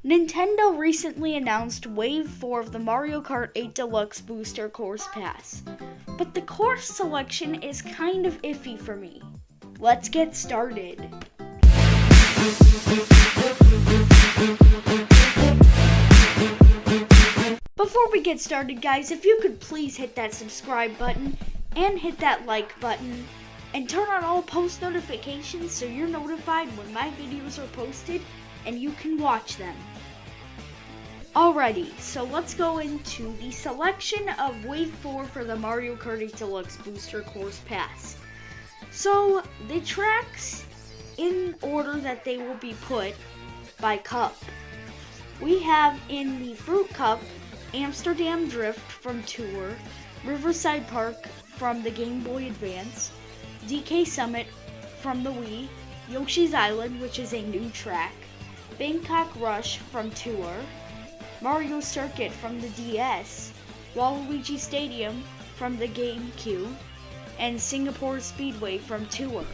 Nintendo recently announced Wave 4 of the Mario Kart 8 Deluxe Booster Course Pass, but the course selection is kind of iffy for me. Let's get started. Before we get started, guys, if you could please hit that subscribe button and hit that like button and turn on all post notifications so you're notified when my videos are posted and you can watch them. Alrighty, so let's go into the selection of Wave 4 for the Mario Kart 8 Deluxe Booster Course Pass. So, the tracks, in order that they will be put by cup. We have in the Fruit Cup, Amsterdam Drift from Tour, Riverside Park from the Game Boy Advance, DK Summit from the Wii, Yoshis Island, which is a new track, Bangkok Rush from Tour, Mario Circuit from the DS, Waluigi Stadium from the GameCube, and Singapore Speedway from Tour.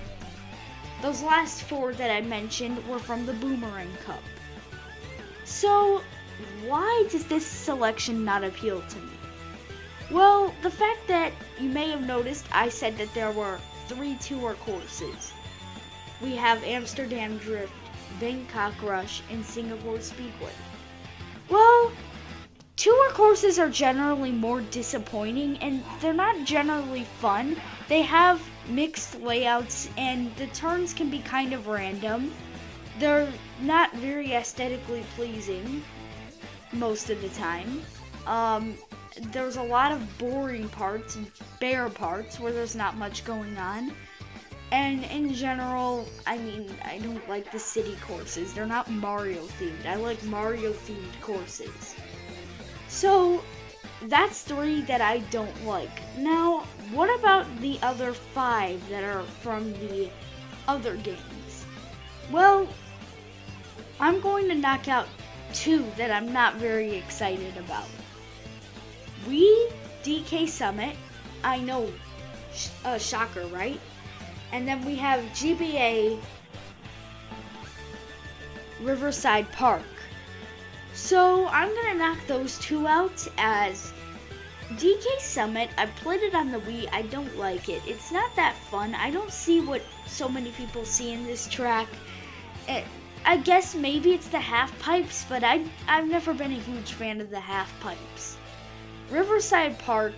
Those last four that I mentioned were from the Boomerang Cup. So, why does this selection not appeal to me? Well, the fact that you may have noticed I said that there were 3 tour courses. We have Amsterdam Drift, Bangkok Rush, and Singapore Speedway. Well, tour courses are generally more disappointing and they're not generally fun. They have mixed layouts and the turns can be kind of random. They're not very aesthetically pleasing most of the time. There's a lot of boring parts, bare parts where there's not much going on. And in general, I don't like the city courses. They're not Mario themed. I like Mario themed courses. So, that's 3 that I don't like. Now, what about the other 5 that are from the other games? Well, I'm going to knock out 2 that I'm not very excited about. Wii DK Summit, I know, shocker, right? And then we have GBA Riverside Park. So I'm gonna knock those 2 out as DK Summit. I played it on the Wii. I don't like it. It's not that fun. I don't see what so many people see in this track. I guess maybe it's the half pipes, but I've never been a huge fan of the half pipes. Riverside Park,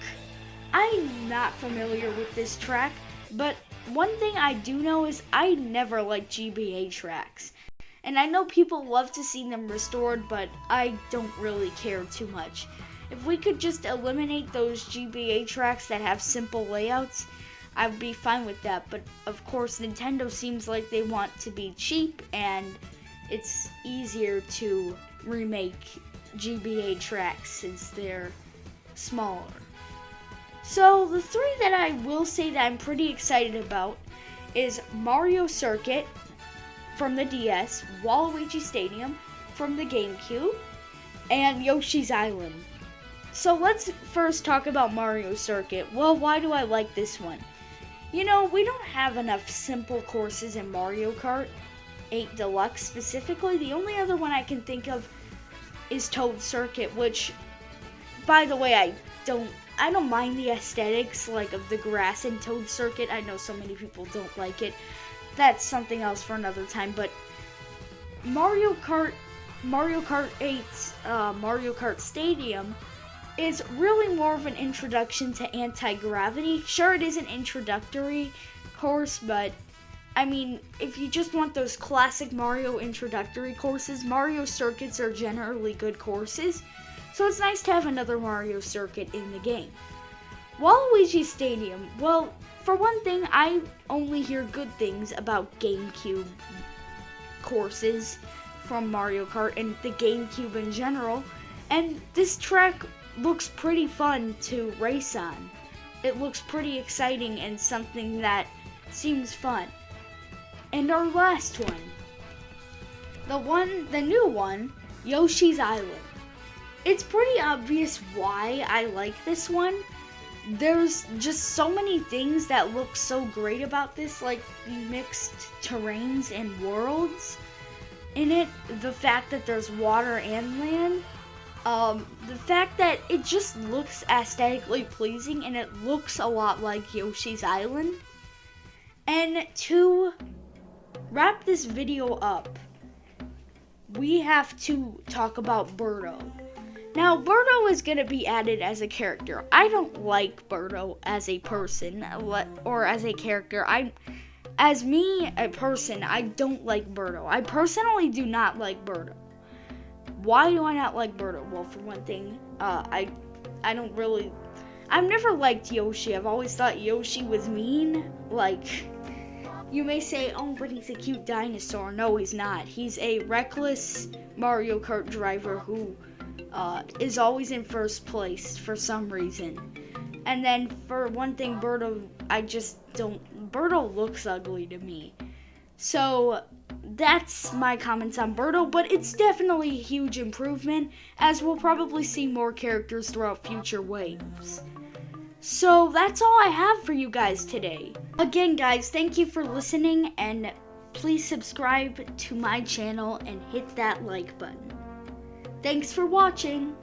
I'm not familiar with this track, but one thing I do know is I never liked GBA tracks. And I know people love to see them restored, but I don't really care too much. If we could just eliminate those GBA tracks that have simple layouts, I would be fine with that. But of course, Nintendo seems like they want to be cheap, and it's easier to remake GBA tracks since they're smaller. So, the 3 that I will say that I'm pretty excited about is Mario Circuit from the DS, Waluigi Stadium from the GameCube, and Yoshi's Island. So, let's first talk about Mario Circuit. Well, why do I like this one? You know, we don't have enough simple courses in Mario Kart 8 Deluxe specifically. The only other one I can think of is Toad Circuit, which, by the way, I don't mind the aesthetics of the grass in Toad Circuit. I know so many people don't like it. That's something else for another time. But Mario Kart 8's Mario Kart Stadium is really more of an introduction to anti-gravity. Sure, it is an introductory course, but if you just want those classic Mario introductory courses, Mario Circuits are generally good courses. So it's nice to have another Mario Circuit in the game. Waluigi Stadium, well, for one thing, I only hear good things about GameCube courses from Mario Kart and the GameCube in general, and this track looks pretty fun to race on. It looks pretty exciting and something that seems fun. And our last one, the new one, Yoshi's Island. It's pretty obvious why I like this one. There's just so many things that look so great about this, like the mixed terrains and worlds. in it, the fact that there's water and land, the fact that it just looks aesthetically pleasing and it looks a lot like Yoshi's Island. And to wrap this video up, we have to talk about Birdo. Now, Birdo is going to be added as a character. I don't like Birdo as a person or as a character. As me, a person, I don't like Birdo. I personally do not like Birdo. Why do I not like Birdo? Well, for one thing, I've never liked Yoshi. I've always thought Yoshi was mean. Like, you may say, oh, but he's a cute dinosaur. No, he's not. He's a reckless Mario Kart driver who is always in first place for some reason. And then for one thing, Birdo looks ugly to me. So that's my comments on Birdo, but it's definitely a huge improvement, as we'll probably see more characters throughout future waves. So that's all I have for you guys today. Again, guys, thank you for listening, and please subscribe to my channel and hit that like button. Thanks for watching.